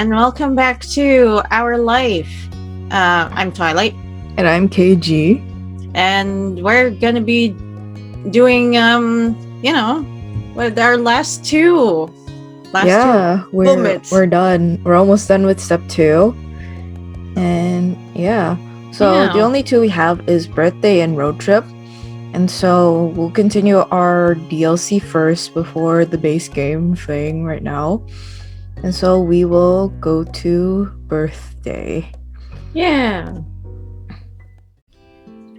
and welcome back to Our Life. I'm Twilight, And I'm KG. and we're gonna be doing, with our last two moments. We're done. We're almost done with step 2. And so the only two we have is birthday and road trip. And so we'll continue our DLC first before the base game thing right now. And so we will go to birthday. Yeah.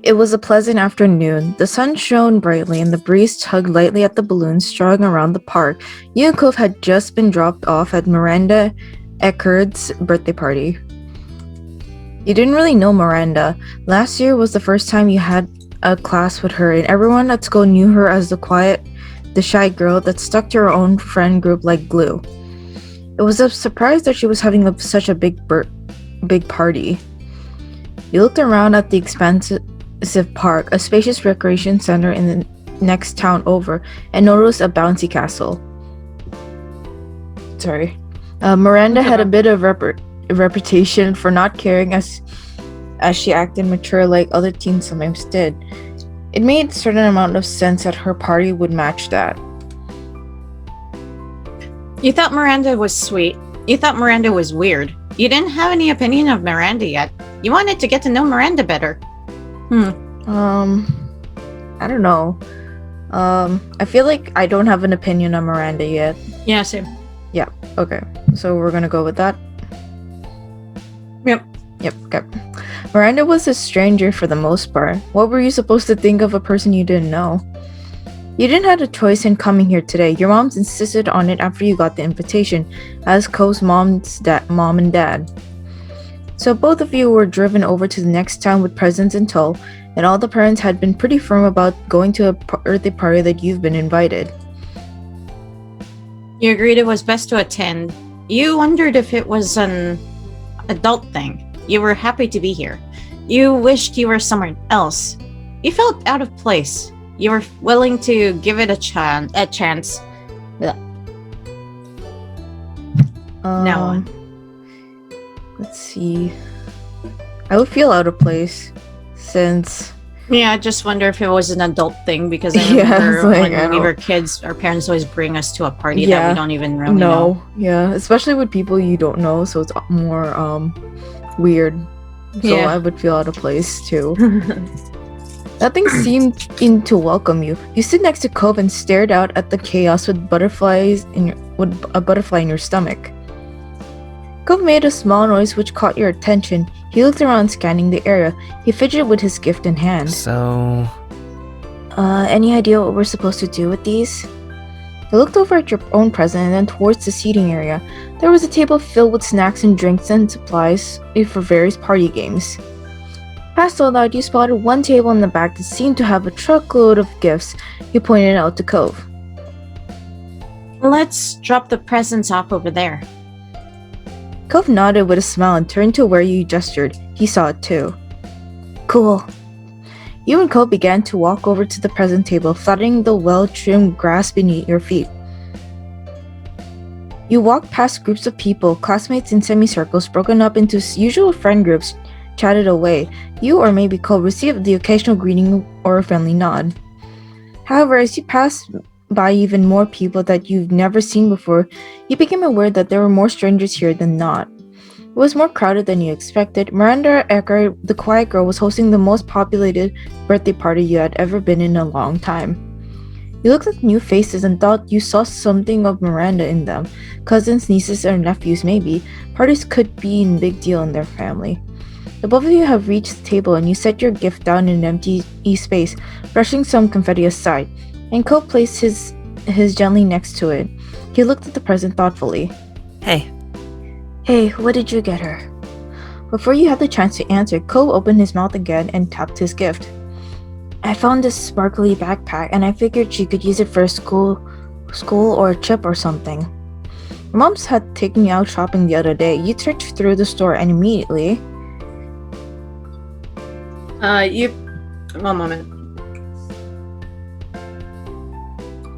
It was a pleasant afternoon. The sun shone brightly and the breeze tugged lightly at the balloons strung around the park. York Cove had just been dropped off at Miranda Eckerd's birthday party. You didn't really know Miranda. Last year was the first time you had a class with her, and everyone at school knew her as the shy girl that stuck to her own friend group like glue. It was a surprise that she was having such a big party. You looked around at the expansive park, a spacious recreation center in the next town over, and noticed a bouncy castle. Miranda had a bit of reputation for not caring as she acted mature like other teens sometimes did. It made a certain amount of sense that her party would match that. You thought Miranda was sweet. You thought Miranda was weird. You didn't have any opinion of Miranda yet. You wanted to get to know Miranda better. I don't know. I feel like I don't have an opinion on Miranda yet. Yeah, same. Yeah, okay. So we're gonna go with that? Yep, okay. Miranda was a stranger for the most part. What were you supposed to think of a person you didn't know? You didn't have a choice in coming here today. Your moms insisted on it after you got the invitation, as Co's mom and dad. So both of you were driven over to the next town with presents in tow, and all the parents had been pretty firm about going to a birthday party that you've been invited. You agreed it was best to attend. You wondered if it was an adult thing. You were happy to be here. You wished you were somewhere else. You felt out of place. You were willing to give it a chance. Now, let's see. I would feel out of place since... Yeah, I just wonder if it was an adult thing, because I remember when we were kids, our parents always bring us to a party that we don't even really know. Yeah, especially with people you don't know, so it's more weird. So I would feel out of place too. Nothing seemed in to welcome you. You stood next to Cove and stared out at the chaos with a butterfly in your stomach. Cove made a small noise which caught your attention. He looked around, scanning the area. He fidgeted with his gift in hand. So... any idea what we're supposed to do with these? He looked over at your own present and then towards the seating area. There was a table filled with snacks and drinks and supplies for various party games. Past all that, you spotted one table in the back that seemed to have a truckload of gifts. You pointed out to Cove. Let's drop the presents off over there. Cove nodded with a smile and turned to where you gestured. He saw it too. Cool. You and Cove began to walk over to the present table, flattering the well-trimmed grass beneath your feet. You walked past groups of people, classmates in semicircles broken up into usual friend groups, chatted away. You or maybe Cove received the occasional greeting or a friendly nod. However, as you passed by even more people that you've never seen before, you became aware that there were more strangers here than not. It was more crowded than you expected. Miranda Eckerd, the quiet girl, was hosting the most populated birthday party you had ever been in a long time. You looked at new faces and thought you saw something of Miranda in them. Cousins, nieces, or nephews maybe. Parties could be a big deal in their family. The both of you have reached the table and you set your gift down in an empty space, brushing some confetti aside, and Cole placed his gently next to it. He looked at the present thoughtfully. Hey, what did you get her? Before you had the chance to answer, Cole opened his mouth again and tapped his gift. I found this sparkly backpack and I figured she could use it for a school or a trip or something. Your moms had taken you out shopping the other day. You searched through the store and immediately... One moment.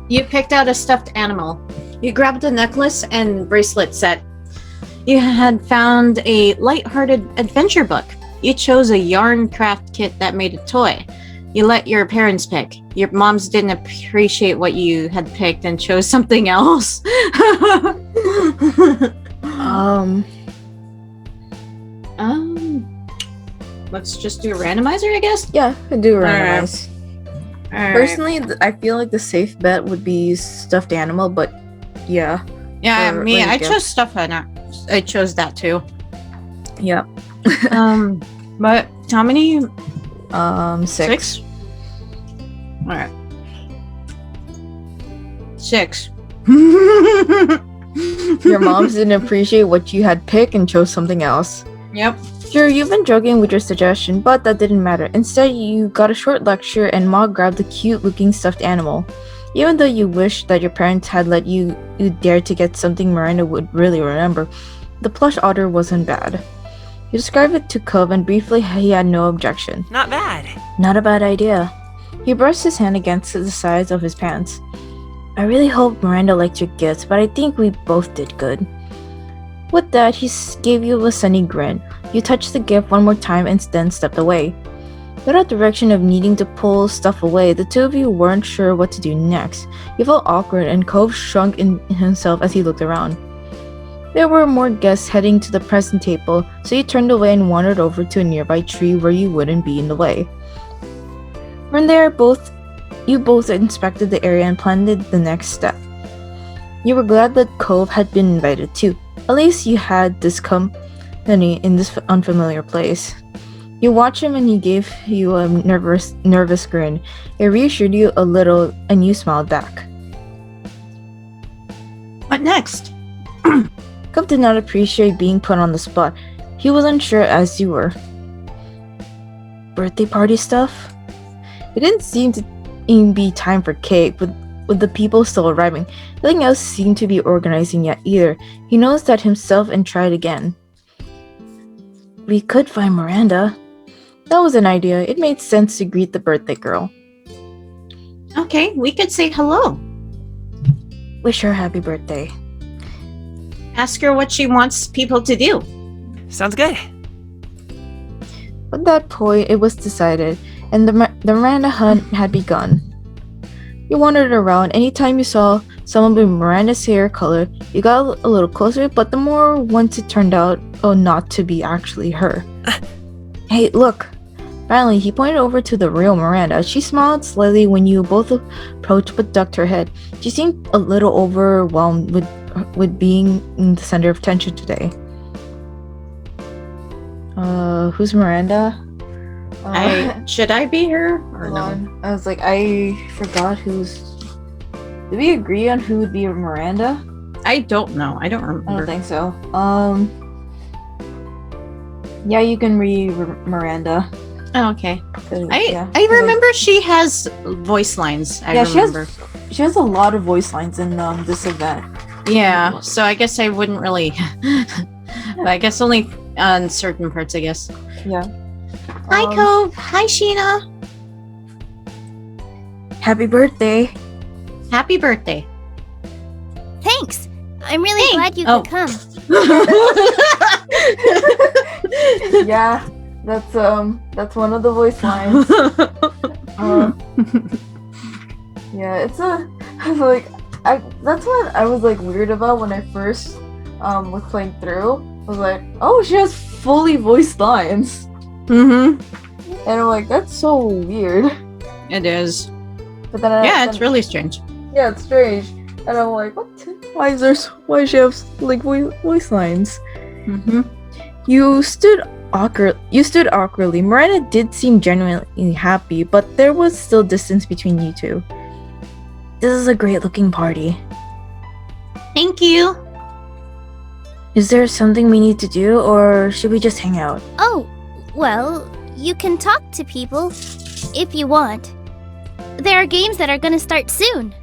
You picked out a stuffed animal. You grabbed a necklace and bracelet set. You had found a light-hearted adventure book. You chose a yarn craft kit that made a toy. You let your parents pick. Your moms didn't appreciate what you had picked and chose something else. Let's just do a randomizer, I guess. Yeah, I do randomize. Alright. Personally, I feel like the safe bet would be stuffed animal, but yeah. Yeah, Or me. like I gift. chose stuff. I chose that too. Yeah. But how many? 6. All right. 6. Your moms didn't appreciate what you had picked and chose something else. Yep. Sure, you've been joking with your suggestion, but that didn't matter. Instead, you got a short lecture and Ma grabbed the cute-looking stuffed animal. Even though you wished that your parents had let you dare to get something Miranda would really remember, the plush otter wasn't bad. You described it to Cove and briefly he had no objection. Not bad. Not a bad idea. He brushed his hand against the sides of his pants. I really hope Miranda liked your gifts, but I think we both did good. With that, he gave you a sunny grin. You touched the gift one more time and then stepped away. Without direction of needing to pull stuff away, the two of you weren't sure what to do next. You felt awkward and Cove shrunk in himself as he looked around. There were more guests heading to the present table, so you turned away and wandered over to a nearby tree where you wouldn't be in the way. From there, you both inspected the area and planned the next step. You were glad that Cove had been invited too. At least you had this company in this unfamiliar place. You watched him and he gave you a nervous grin. It reassured you a little and you smiled back. What next? Cove did not appreciate being put on the spot. He was unsure as you were. Birthday party stuff? It didn't seem to even be time for cake, with the people still arriving. Nothing else seemed to be organizing yet either. He noticed that himself and tried again. We could find Miranda. That was an idea. It made sense to greet the birthday girl. Okay, we could say hello. Wish her happy birthday. Ask her what she wants people to do. Sounds good. At that point, it was decided, and the Miranda hunt had begun. You wandered around. Anytime you saw someone with Miranda's hair color, you got a little closer, but the more once it turned out not to be actually her. Hey, look! Finally, he pointed over to the real Miranda. She smiled slightly when you both approached but ducked her head. She seemed a little overwhelmed with being in the center of attention today. Who's Miranda? Should I be her or Hold no? on. I was like, I forgot who's. Did we agree on who would be Miranda? I don't know. I don't I remember. don't think so. Yeah, you can Miranda. Oh, okay. Yeah. I remember she has voice lines. I remember. She has a lot of voice lines in this event. Yeah, so I guess I wouldn't really. But I guess only on certain parts, I guess. Yeah. Hi, Cove. Hi, Sheena. Happy birthday. Happy birthday. Thanks. I'm really Hey. glad you Oh. could come. Yeah, that's one of the voice lines. Yeah, that's what I was like weird about when I first was playing through. I was like, oh, she has fully voiced lines. Mm-hmm. And I'm like, that's so weird. It is. But then It's really strange. yeah, it's strange. And I'm like, what? Why does she have like voice lines? Mm-hmm. You stood awkwardly. Miranda did seem genuinely happy, but there was still distance between you two. This is a great looking party. Thank you. Is there something we need to do, or should we just hang out? Oh, well, you can talk to people if you want. There are games that are gonna start soon.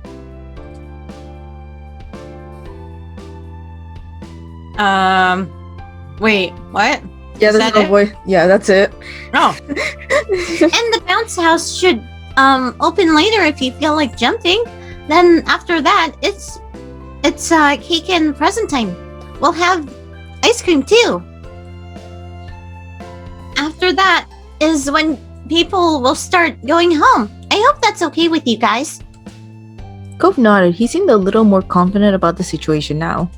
Wait, what? Yeah, Is there's that no it? voice. Yeah, that's it. Oh. And the bounce house should open later if you feel like jumping. Then after that, it's cake and present time. We'll have ice cream too. After that is when people will start going home. I hope that's okay with you guys. Cove nodded. He seemed a little more confident about the situation now.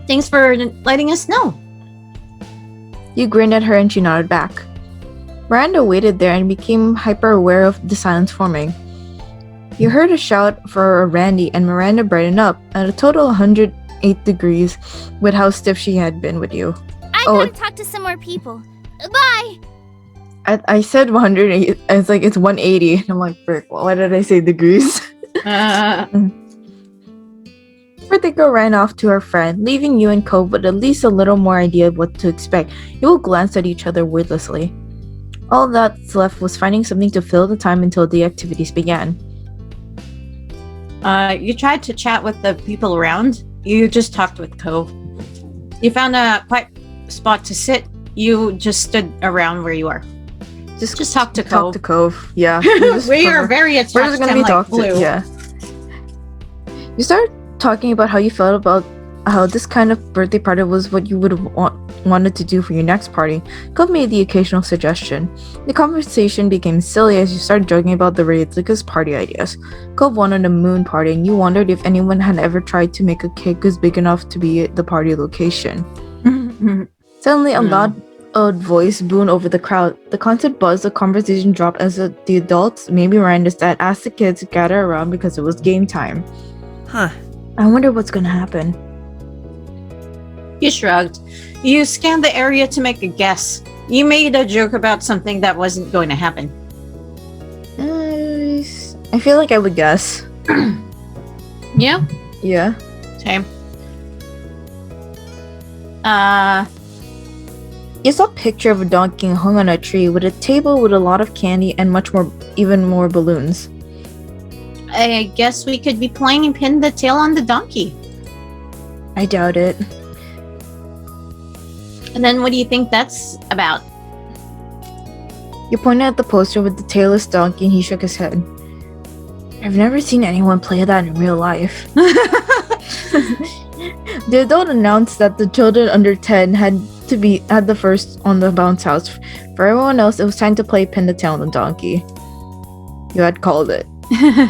Thanks for letting us know. You grinned at her and she nodded back. Miranda waited there and became hyper-aware of the silence forming. You heard a shout for Randy and Miranda brightened up at a total 108 degrees with how stiff she had been with you. I gotta talk to some more people. Bye! I said 108. It's like it's 180. And I'm like, frick, why did I say degrees? Birthday girl ran off to her friend, leaving you and Cove with at least a little more idea of what to expect. You all glanced at each other wordlessly. All that's left was finding something to fill the time until the activities began. You tried to chat with the people around. You just talked with Cove. You found a quiet spot to sit. You just stood around where you are. Just talk to Cove. Talk to Cove, yeah. We are very attached We're just gonna to be him, like talked glue. to, yeah. You started talking about how you felt about how this kind of birthday party was what you would have wanted to do for your next party. Cove made the occasional suggestion. The conversation became silly as you started joking about the ridiculous party ideas. Cove wanted a moon party and you wondered if anyone had ever tried to make a cake was big enough to be the party location. Suddenly a loud voice boomed over the crowd. The concert buzzed, the conversation dropped as the adults, maybe Miranda's dad, asked the kids to gather around because it was game time. Huh. I wonder what's gonna happen. You shrugged. You scanned the area to make a guess. You made a joke about something that wasn't going to happen. I feel like I would guess. Yeah? Yeah. Same. You saw a picture of a donkey hung on a tree with a table with a lot of candy and even more balloons. I guess we could be playing and pin the tail on the donkey. I doubt it. And then what do you think that's about? You pointed at the poster with the tailless donkey and he shook his head. I've never seen anyone play that in real life. The adult announced that the children under 10 had the first on the bounce house. For everyone else, it was time to play pin the tail on the donkey. You had called it.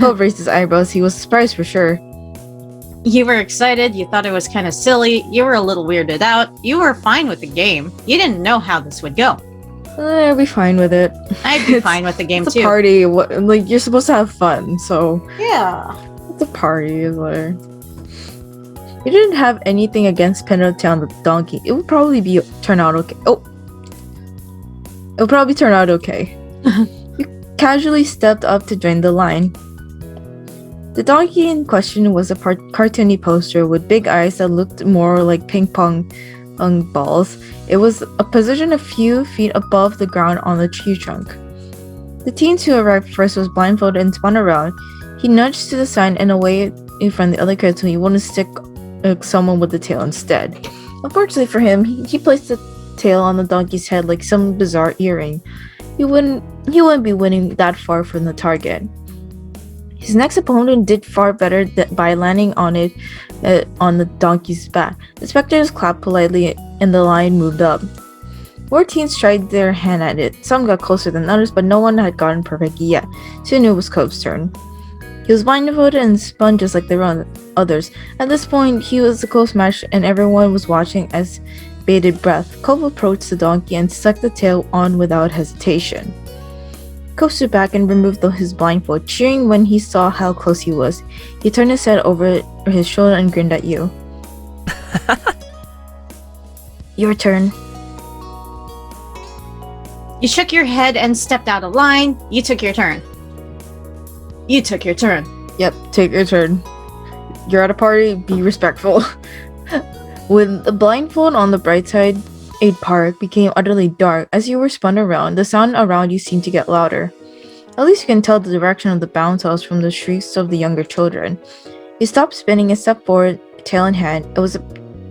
Cove raised his eyebrows. He was surprised for sure. You were excited. You thought it was kind of silly. You were a little weirded out. You were fine with the game. You didn't know how this would go. I'll be fine with it. I'd be fine with the game it's too. a party. You're supposed to have fun, so Yeah. it's a party. Like, you didn't have anything against pinning the tail on the donkey. It would probably turn out okay. Oh, it would probably turn out okay. You casually stepped up to join the line. The donkey in question was a cartoony poster with big eyes that looked more like ping pong balls. It was a position a few feet above the ground on the tree trunk. The teens who arrived first was blindfolded and spun around. He nudged to the side and away from the other kids so he wouldn't stick someone with the tail instead. Unfortunately for him, he placed the tail on the donkey's head like some bizarre earring. He wouldn't be winning that far from the target. His next opponent did far better by landing on it on the donkey's back. The spectators clapped politely and the line moved up. More teens tried their hand at it. Some got closer than others, but no one had gotten perfect yet. Soon it was Cove's turn. He was blindfolded and spun just like the others. At this point, he was a close match and everyone was watching as bated breath. Cove approached the donkey and stuck the tail on without hesitation. Cove stood back and removed his blindfold, cheering when he saw how close he was. He turned his head over his shoulder and grinned at you. Your turn. You shook your head and stepped out of line. You took your turn. You took your turn. Yep, take your turn. You're at a party, be respectful. With the blindfold on the bright side, a park became utterly dark. As you were spun around, the sound around you seemed to get louder. At least you can tell the direction of the bounce house from the shrieks of the younger children. You stopped spinning and stepped forward, tail in hand. It was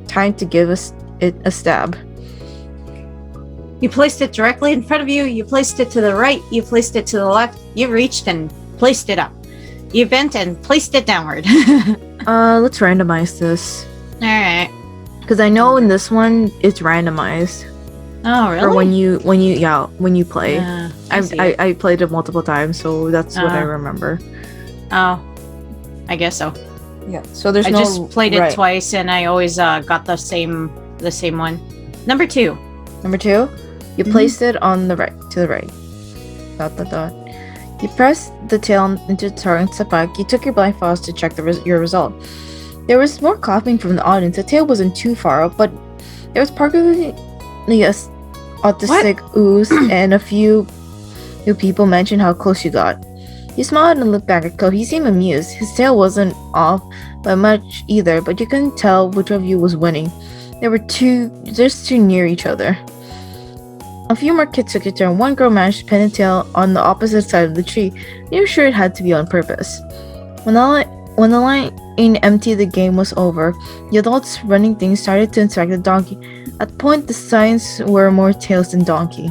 time to give it a stab. You placed it directly in front of you. You placed it to the right. You placed it to the left. You reached and placed it up. You bent and placed it downward. Let's randomize this. Alright. Because I know in this one it's randomized. Oh, really? Or when you play. Yeah, I see it. I played it multiple times, so that's what I Oh. remember. Oh, I guess so. Yeah. So there's I no just played it right. twice, and I always got the same one. Number 2. Number 2, you Mhm. placed it on the right, to the right. ... You pressed the tail into the target step back. You took your blindfolds to check your result. There was more coughing from the audience. The tail wasn't too far up, but there was particularly a autistic ooze, and a few people mentioned how close you got. You smiled and looked back at Cove. He seemed amused. His tail wasn't off by much either, but you couldn't tell which of you was winning. There were just two near each other. A few more kids took a turn. One girl managed to pin a tail on the opposite side of the tree. You were sure it had to be on purpose. When the line empty the game was over, the adults running things started to inspect the donkey. At the point, the signs were more tails than donkey.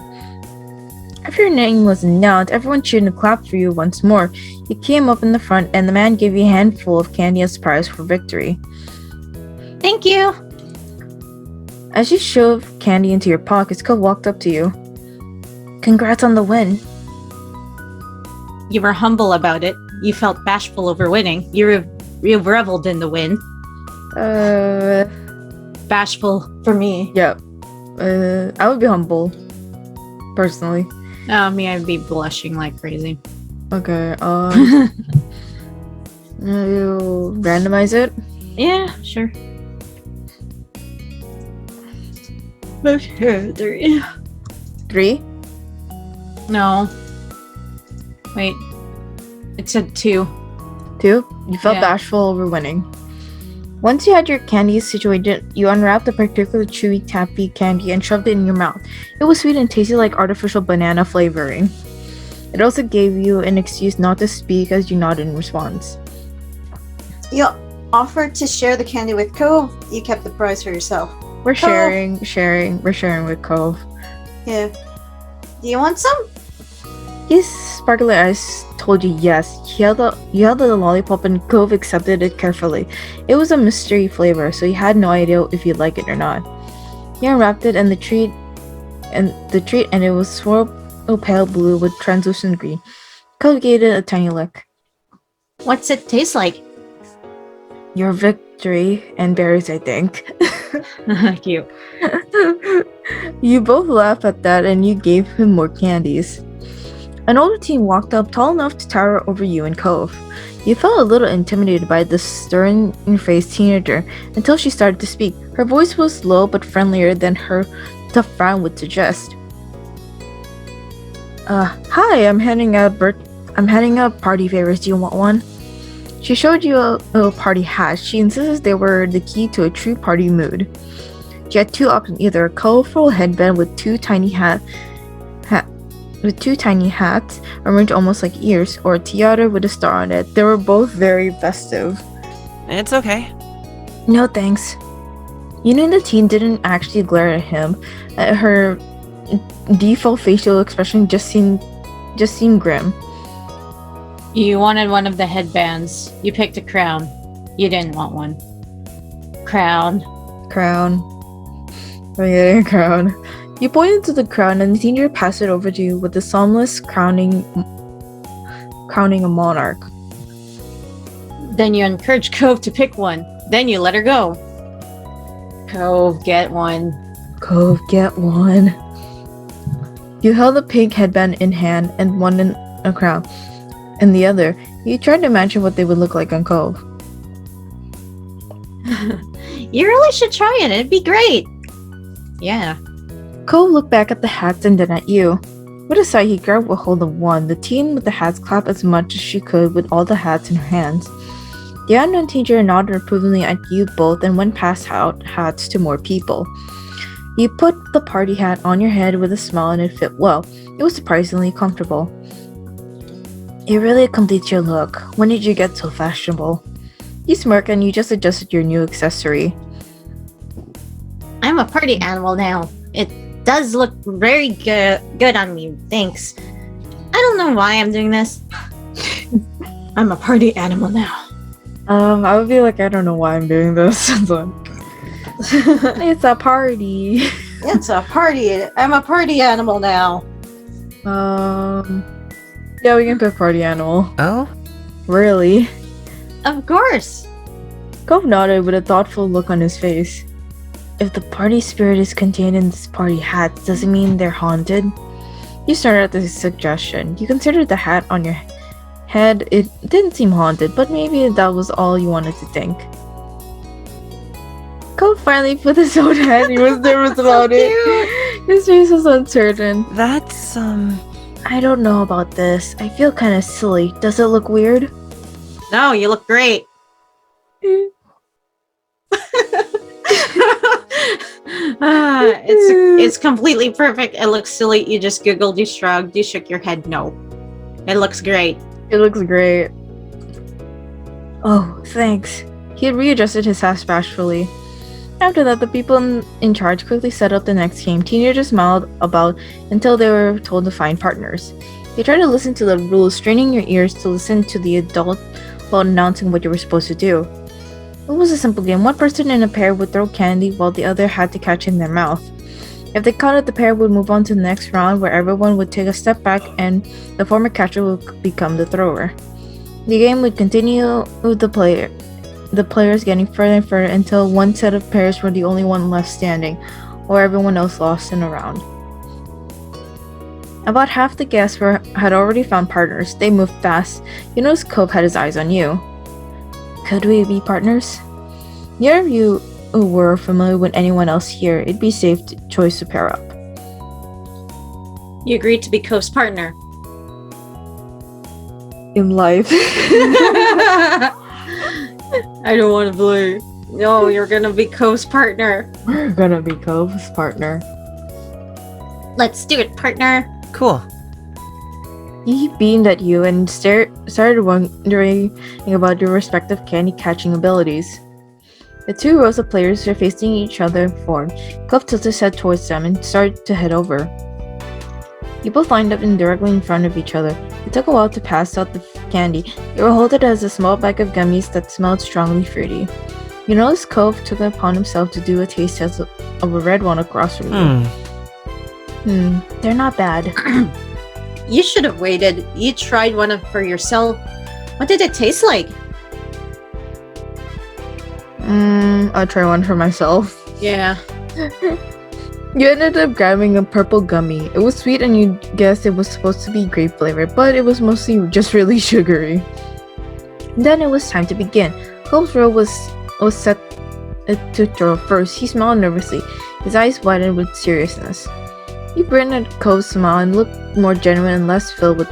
After your name was announced, everyone cheered and clapped for you once more. You came up in the front, and the man gave you a handful of candy as prize for victory. Thank you. As you shoved candy into your pockets, Cove walked up to you. Congrats on the win. You were humble about it. You felt bashful over winning. You reveled in the win. Bashful for me. Yeah. I would be humble. Personally. Oh, me, I'd be blushing like crazy. Okay, you randomize it? Yeah, sure. 3. 3? No. Wait. It said 2. 2? You felt Yeah. bashful over winning. Once you had your candies situated, you unwrapped a particular chewy taffy candy and shoved it in your mouth. It was sweet and tasted like artificial banana flavoring. It also gave you an excuse not to speak as you nodded in response. You offered to share the candy with Cove. You kept the prize for yourself. We're Cove. We're sharing with Cove. Yeah. Do you want some? His sparkly eyes told you yes. You held the lollipop and Cove accepted it carefully. It was a mystery flavor, so you had no idea if you'd like it or not. You unwrapped it and the treat and it was swirled pale blue with translucent green. Cove gave it a tiny lick. What's it taste like? Your victory and berries, I think. Cute. You both laughed at that and you gave him more candies. An older teen walked up, tall enough to tower over you and Cove. You felt a little intimidated by the stern-faced teenager until she started to speak. Her voice was low but friendlier than her tough frown would suggest. Hi, I'm handing out party favors. Do you want one? She showed you a party hat. She insisted they were the key to a true party mood. She had 2 options, either a colorful headband with two tiny hats arranged almost like ears, or a tiara with a star on it. They were both very festive. It's okay. No thanks. You knew the teen didn't actually glare at him. Her default facial expression just seemed grim. You wanted one of the headbands. You picked a crown. You didn't want one. Crown. I'm getting a crown. You pointed to the crown and the teenager passed it over to you with the solemnous crowning a monarch. Then you encouraged Cove to pick one. Then you let her go. Cove, get one. Cove, get one. You held a pink headband in hand and one in a crown in the other. You tried to imagine what they would look like on Cove. You really should try it. It'd be great. Yeah. Cove looked back at the hats and then at you. With a sigh, he grabbed a hold of one. The teen with the hats clapped as much as she could with all the hats in her hands. The unknown teacher nodded approvingly at you both and went past out hats to more people. You put the party hat on your head with a smile and it fit well. It was surprisingly comfortable. It really completes your look. When did you get so fashionable? You smirked and you just adjusted your new accessory. I'm a party animal now. It does look very good on me. Thanks. I don't know why I'm doing this. I'm a party animal now. I would be like, I don't know why I'm doing this. It's a party. It's a party. I'm a party animal now. Yeah, we can pick party animal. Oh? Really? Of course. Cove nodded with a thoughtful look on his face. If the party spirit is contained in this party hat, does it mean they're haunted? You started at this suggestion. You considered the hat on your head. It didn't seem haunted, but maybe that was all you wanted to think. Cove finally put his own hand. He was nervous about it. His face was uncertain. That's, I don't know about this. I feel kind of silly. Does it look weird? No, you look great. It's completely perfect. It looks silly. You just giggled, you shrugged, you shook your head. No. It looks great. It looks great. Oh, thanks. He had readjusted his hat bashfully. After that, the people in charge quickly set up the next game. Teenagers smiled about until they were told to find partners. You tried to listen to the rules, straining your ears to listen to the adult while announcing what you were supposed to do. It was a simple game. One person in a pair would throw candy while the other had to catch it in their mouth. If they caught it, the pair would move on to the next round where everyone would take a step back and the former catcher would become the thrower. The game would continue with the players getting further and further until one set of pairs were the only one left standing, or everyone else lost in a round. About half the guests had already found partners. They moved fast. You noticed Cove had his eyes on you. Could we be partners? Neither of you were familiar with anyone else here. It'd be safe choice to pair up. You agreed to be Cove's partner. In life. I don't want to believe. No, you're gonna be Cove's partner. We're gonna be Cove's partner. Let's do it, partner. cool. He beamed at you and started wondering about your respective candy-catching abilities. The two rows of players were facing each other forward. Cove tilted his head towards them and started to head over. You both lined up directly in front of each other. It took a while to pass out the candy. It were holded as a small bag of gummies that smelled strongly fruity. You noticed Cove took it upon himself to do a taste test of a red one across from you. They're not bad. You should have waited. You tried one for yourself. What did it taste like? I'll try one for myself. Yeah. You ended up grabbing a purple gummy. It was sweet and you guessed it was supposed to be grape flavored, but it was mostly just really sugary. Then it was time to begin. Cove's row was set to throw first. He smiled nervously, his eyes widened with seriousness. You grinned at Cove's smile and looked more genuine and less filled with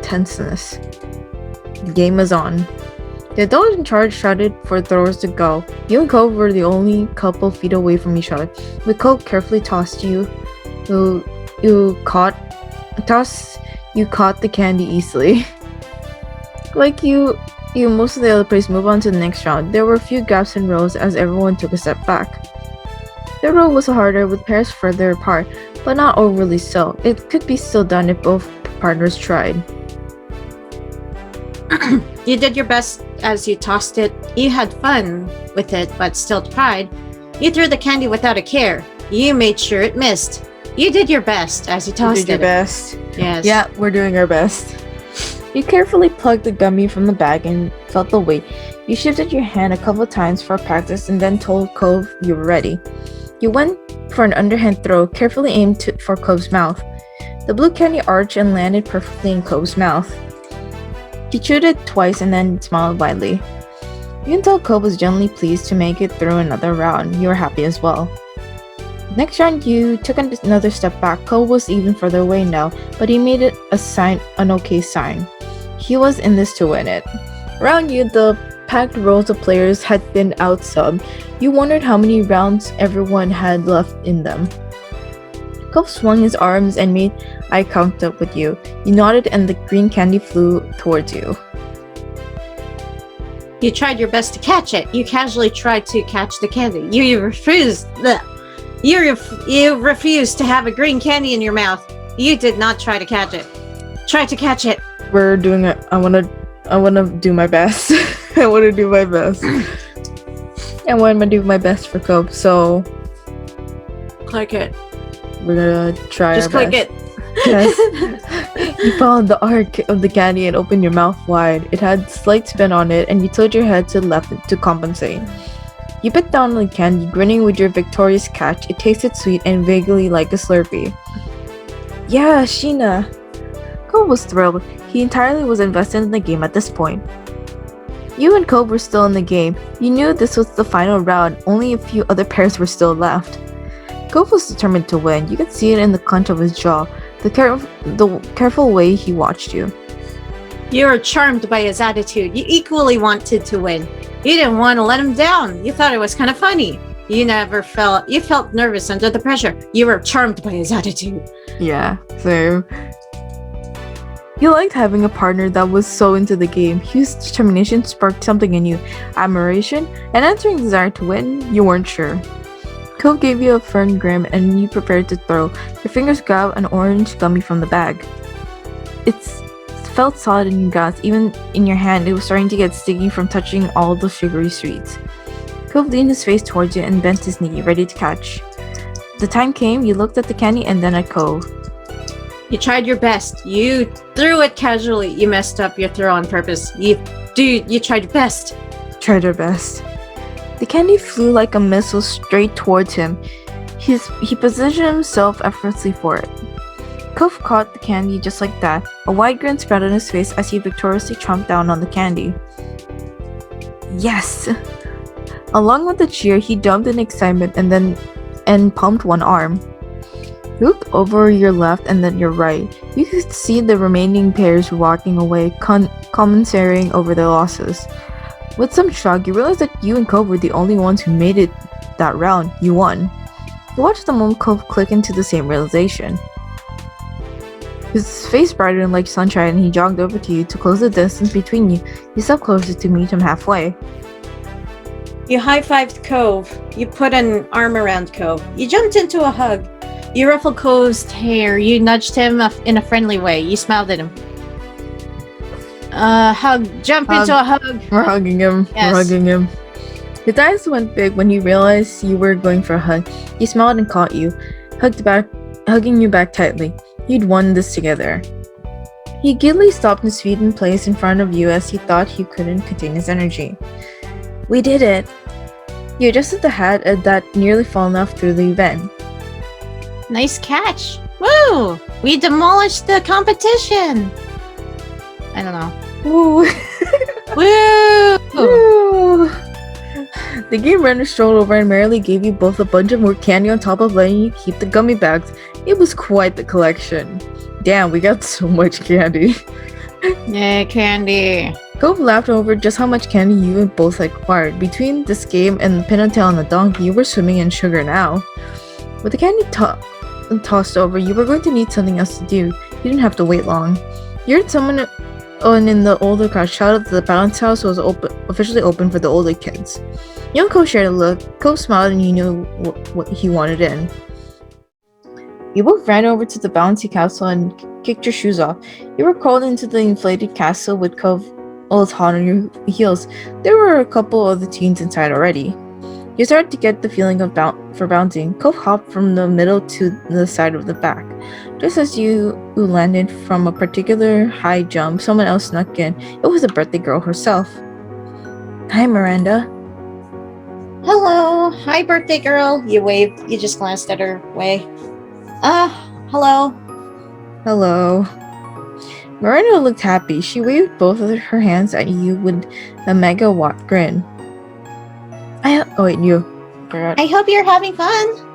tenseness. The game was on. The adult in charge shouted for throwers to go. You and Cove were the only couple feet away from each other. With Cove carefully tossed you caught the candy easily. Like you most of the other players move on to the next round. There were a few gaps in rows as everyone took a step back. The row was harder with pairs further apart, but not overly so. It could be still done if both partners tried. You did your best as you tossed it. You had fun with it, but still tried. You threw the candy without a care. You made sure it missed. You did your best as you tossed it. You did your best. Yes. Yeah, we're doing our best. You carefully plugged the gummy from the bag and felt the weight. You shifted your hand a couple times for practice and then told Cove you were ready. You went for an underhand throw, carefully aimed for Cove's mouth. The blue candy arched and landed perfectly in Cove's mouth. He chewed it twice and then smiled widely. You can tell Cove was genuinely pleased to make it through another round. You were happy as well. Next round, you took another step back. Cove was even further away now, but he made it an okay sign. He was in this to win it. Around you, the packed rows of players had been outsubbed. You wondered how many rounds everyone had left in them. Cove swung his arms and made eye contact with you. You nodded and the green candy flew towards you. You tried your best to catch it. You casually tried to catch the candy. You refused. You refused to have a green candy in your mouth. You did not try to catch it. Try to catch it. We're doing it. I wanna do my best. I wanna do my best. And I'm gonna do my best for Cove, so Click it. we're gonna try Just our click best. it. Yes. You followed the arc of the candy and opened your mouth wide. It had slight spin on it, and you tilted your head to the left to compensate. You bit down on the candy, grinning with your victorious catch. It tasted sweet and vaguely like a Slurpee. Yeah, Sheena. Cove was thrilled. He entirely was invested in the game at this point. You and Cove were still in the game. You knew this was the final round. Only a few other pairs were still left. Cove was determined to win. You could see it in the clench of his jaw, the careful way he watched you. You were charmed by his attitude. You equally wanted to win. You didn't want to let him down. You thought it was kind of funny. You felt nervous under the pressure. You were charmed by his attitude. Yeah, so you liked having a partner that was so into the game. His determination sparked something in you. Admiration, an answering desire to win, you weren't sure. Cove gave you a firm grin and you prepared to throw. Your fingers grabbed an orange gummy from the bag. It felt solid in your grasp. Even in your hand, it was starting to get sticky from touching all the sugary sweets. Cove leaned his face towards you and bent his knee, ready to catch. The time came, you looked at the candy and then at Cove. You tried your best. You threw it casually. You messed up your throw on purpose. You tried your best. Tried her best. The candy flew like a missile straight towards him. He positioned himself effortlessly for it. Cove caught the candy just like that. A wide grin spread on his face as he victoriously chomped down on the candy. Yes! Along with the cheer, he jumped in excitement and pumped one arm. You looked over your left and then your right. You could see the remaining pairs walking away, commiserating over their losses. With some shock, you realized that you and Cove were the only ones who made it that round. You won. You watched the moment Cove click into the same realization. His face brightened like sunshine and he jogged over to you to close the distance between you. You stepped closer to meet him halfway. You high-fived Cove. You put an arm around Cove. You jumped into a hug. You ruffled Cove's hair. You nudged him in a friendly way. You smiled at him. Jump into a hug. We're hugging him. Yes. We're hugging him. His eyes went big when he realized you were going for a hug. He smiled and caught you, hugging you back tightly. You'd won this together. He giddily stopped his feet in place in front of you as he thought he couldn't contain his energy. We did it. You adjusted the hat that nearly fallen off through the vent. Nice catch. Woo! We demolished the competition. I don't know. Woo! Woo! Woo! The game runner strolled over and merrily gave you both a bunch of more candy on top of letting you keep the gummy bags. It was quite the collection. Damn, we got so much candy. Yay, candy. Cove laughed over just how much candy you and both acquired. Between this game and the pin and tail on the donkey, you were swimming in sugar now. With the candy tossed over, you were going to need something else to do. You didn't have to wait long. You heard someone in the older crowd shout that the bounce house was officially open for the older kids. You and Cove shared a look. Cove smiled and you knew what he wanted in. You both ran over to the Bouncy Castle and kicked your shoes off. You were crawled into the inflated castle with Cove all hot on your heels. There were a couple of the teens inside already. You started to get the feeling of for bouncing. Cove hopped from the middle to the side of the back. Just as you landed from a particular high jump, someone else snuck in. It was the birthday girl herself. Hi, Miranda. Hello. Hi, birthday girl. You waved. You just glanced at her way. Hello. Hello. Miranda looked happy. She waved both of her hands at you with a megawatt grin. You. Forgot. I hope you're having fun.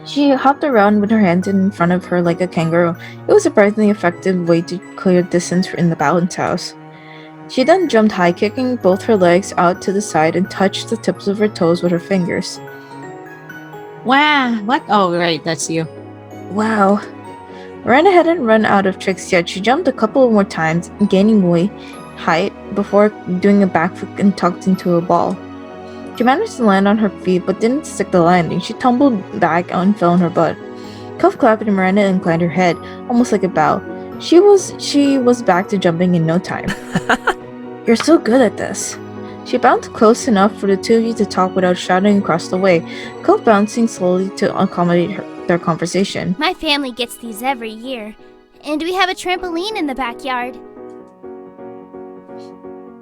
She hopped around with her hands in front of her like a kangaroo. It was a surprisingly effective way to clear distance in the bounce house. She then jumped high, kicking both her legs out to the side and touched the tips of her toes with her fingers. Wow. What? Oh, right. That's you. Wow. Miranda hadn't run out of tricks yet. She jumped a couple more times, gaining height before doing a backflip and tucked into a ball. She managed to land on her feet but didn't stick the landing. She tumbled back and fell on her butt. Cove clapped at Miranda and inclined her head, almost like a bow. She was back to jumping in no time. You're so good at this. She bounced close enough for the two of you to talk without shouting across the way, Cove bouncing slowly to accommodate their conversation. My family gets these every year, and we have a trampoline in the backyard.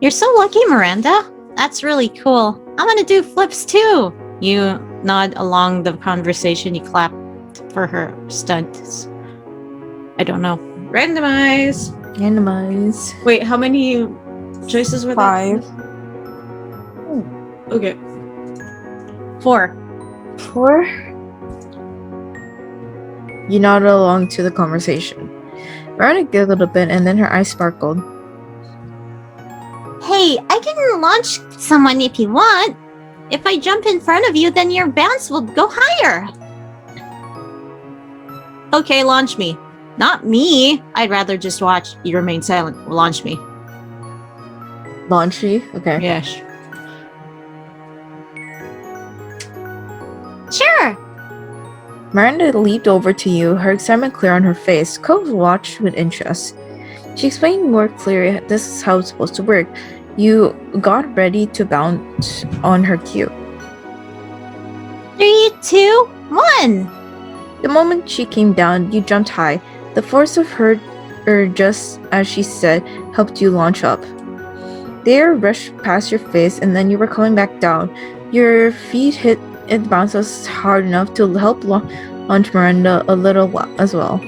You're so lucky, Miranda. That's really cool. I'm gonna do flips too. You nod along the conversation. You clap for her stunts. I don't know. Randomize. Randomize. Wait, how many choices were there? 5. Okay. 4. 4. You nodded along to the conversation. Miranda giggled a bit and then her eyes sparkled. Hey, I can launch someone if you want. If I jump in front of you, then your bounce will go higher. Okay, launch me. Not me. I'd rather just watch. You remain silent. Launch me. Laundry? Okay. Yes. Sure. Miranda leaped over to you, her excitement clear on her face. Cove watched with interest. She explained more clearly this is how it's supposed to work. You got ready to bounce on her cue. 3, 2, 1. The moment she came down, you jumped high. The force of her, or just as she said, helped you launch up. The air rushed past your face, and then you were coming back down. Your feet hit it bounces hard enough to help launch Miranda a little as well.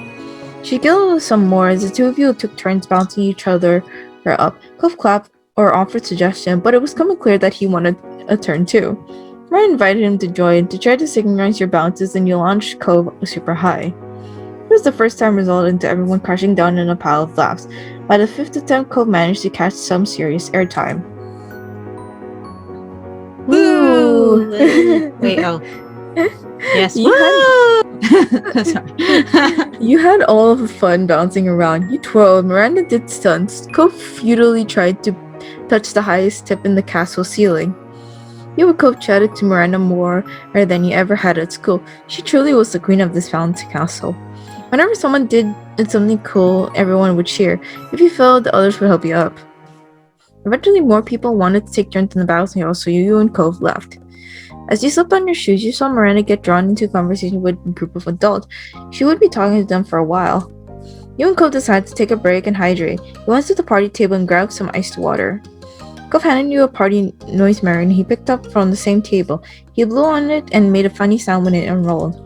She giggled some more as the two of you took turns bouncing each other up. Cove clapped or offered suggestion, but it was coming clear that he wanted a turn too. Miranda invited him to join to try to synchronize your bounces, and you launched Cove super high. It was the first time resulted into everyone crashing down in a pile of laughs. By the 5th attempt, Cove managed to catch some serious airtime. Woo! Wait, oh. Yes. You Sorry. You had all of the fun bouncing around. You twirled, Miranda did stunts. Cove futilely tried to touch the highest tip in the castle ceiling. You and Cove chatted to Miranda more than you ever had at school. She truly was the queen of this Bouncy Castle. Whenever someone did something cool, everyone would cheer. If you failed, the others would help you up. Eventually, more people wanted to take turns in the bouncing house, so you and Cove left. As you slipped on your shoes, you saw Miranda get drawn into a conversation with a group of adults. She would be talking to them for a while. You and Cove decided to take a break and hydrate. You went to the party table and grabbed some iced water. Cove handed you a party Noisemaker and he picked up from the same table. He blew on it and made a funny sound when it unrolled.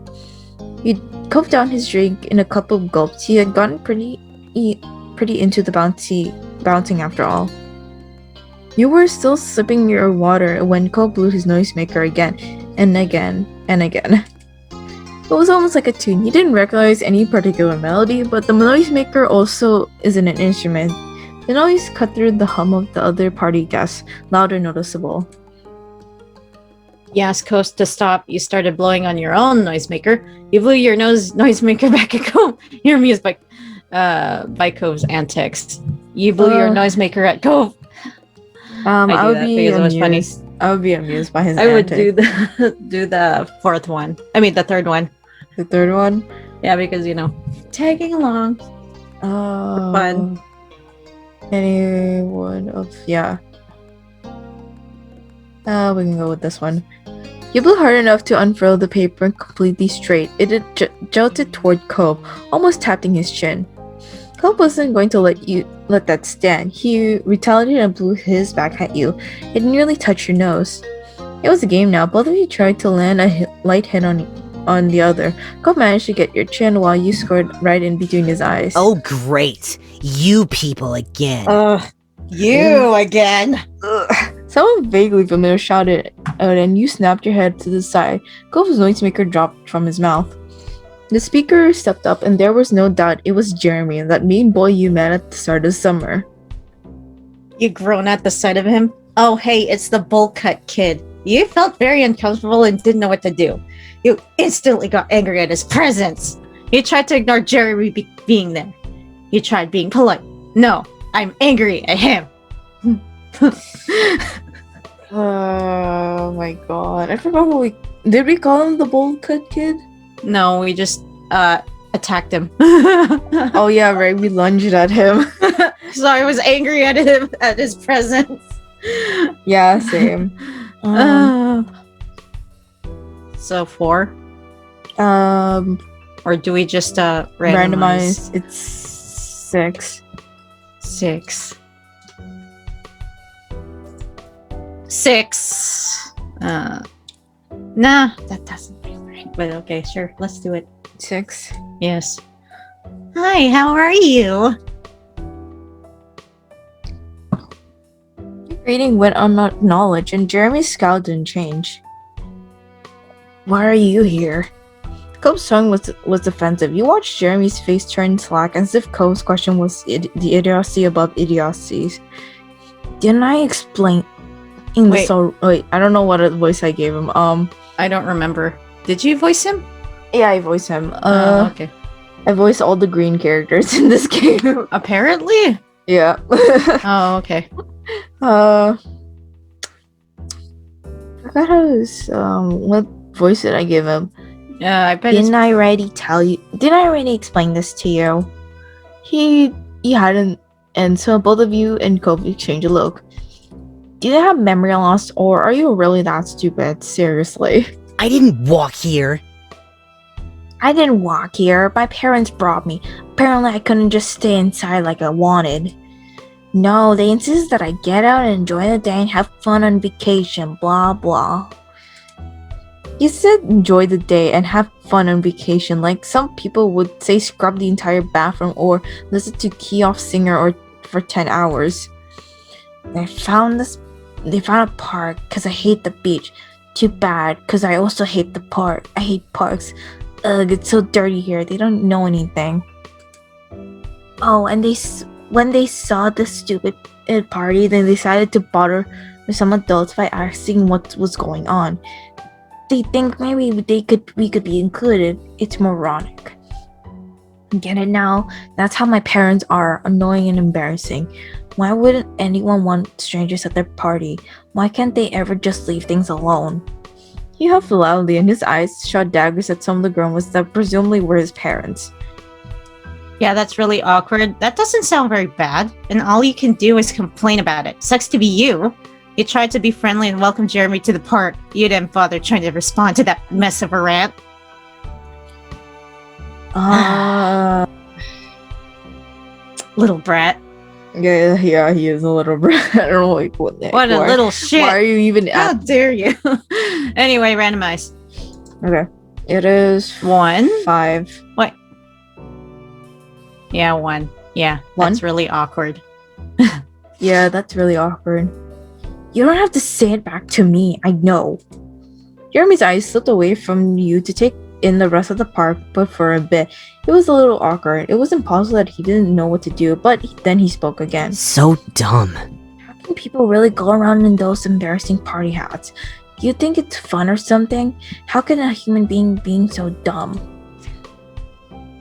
He coved down his drink in a couple of gulps. He had gotten pretty into the bouncing after all. You were still sipping your water when Cove blew his Noisemaker again and again and again. It was almost like a tune. You didn't recognize any particular melody, but the Noisemaker also isn't an instrument. The noise cut through the hum of the other party guests, loud and noticeable. You asked Cove to stop. You started blowing on your own Noisemaker. You blew your Noisemaker back at Cove. You're amused by Cove's antics. You blew your Noisemaker at Cove. I would be it was funny. I would be amused by his I would antics. do the fourth one. I mean the third one. The third one? Yeah, because tagging along. Oh. Fun. Anyone of yeah. We can go with this one. You blew hard enough to unfurl the paper completely straight. It jolted toward Cove, almost tapping his chin. Cove wasn't going to let that stand. He retaliated and blew his back at you. It nearly touched your nose. It was a game now. Both of you tried to land a light hit on the other. Cove managed to get your chin while you scored right in between his eyes. Oh, great. You people again. You again. Someone vaguely familiar shouted out and you snapped your head to the side. Cove's Noisemaker dropped from his mouth. The speaker stepped up and there was no doubt it was Jeremy, that mean boy you met at the start of summer. You groaned at the sight of him. Oh, hey, it's the bowl cut kid. You felt very uncomfortable and didn't know what to do. You instantly got angry at his presence. You tried to ignore Jeremy being there. You tried being polite. No, I'm angry at him. Oh my god. I forgot what did we call him the bowl cut kid? No, we just attacked him. Oh yeah, right. We lunged at him. So I was angry at him at his presence. Yeah, same. So 4? Or do we just randomize? Randomize. It's 6. 6. 6. Nah, that doesn't feel right. But okay, sure. Let's do it. 6. Yes. Hi, how are you? Reading went unacknowledged, and Jeremy's scowl didn't change. Why are you here? Cove's tongue was defensive. You watched Jeremy's face turn slack as if Cove's question was the idiocy above idiocies. Didn't I explain Wait. Wait, I don't know what voice I gave him. I don't remember. Did you voice him? Yeah, I voiced him. Okay. I voiced all the green characters in this game. Apparently? Yeah. Oh, okay. I forgot how his, what voice did I give him? Yeah, I bet it's... Didn't I already explain this to you? He hadn't, and so both of you and Kobe exchange a look. Do you have memory loss, or are you really that stupid? Seriously. I didn't walk here. I didn't walk here. My parents brought me. Apparently I couldn't just stay inside like I wanted. No, they insisted that I get out and enjoy the day and have fun on vacation, blah blah. You said enjoy the day and have fun on vacation, like some people would say scrub the entire bathroom or listen to Key-Off Singer or for 10 hours. They found a park because I hate the beach. Too bad, because I also hate the park. I hate parks. Ugh, it's so dirty here. They don't know anything. Oh, and when they saw the stupid party, they decided to bother with some adults by asking what was going on. They think maybe we could be included. It's moronic. Get it now? That's how my parents are, annoying and embarrassing. Why wouldn't anyone want strangers at their party? Why can't they ever just leave things alone? He huffed loudly and his eyes shot daggers at some of the grown-ups that presumably were his parents. Yeah, that's really awkward. That doesn't sound very bad. And all you can do is complain about it. Sucks to be you. You tried to be friendly and welcome Jeremy to the park. You didn't bother trying to respond to that mess of a rant. Little brat. Yeah, he is a little brat. I don't know, like, what the heck? What a little shit. Why are you even How at... dare you? Anyway, randomize. Okay. It is 1. 5. What? Yeah, 1. Yeah, 1? That's really awkward. Yeah, that's really awkward. You don't have to say it back to me, I know. Jeremy's eyes slipped away from you to take in the rest of the park, but for a bit, it was a little awkward. It was impossible that he didn't know what to do, but then he spoke again. So dumb. How can people really go around in those embarrassing party hats? Do you think it's fun or something? How can a human being be so dumb?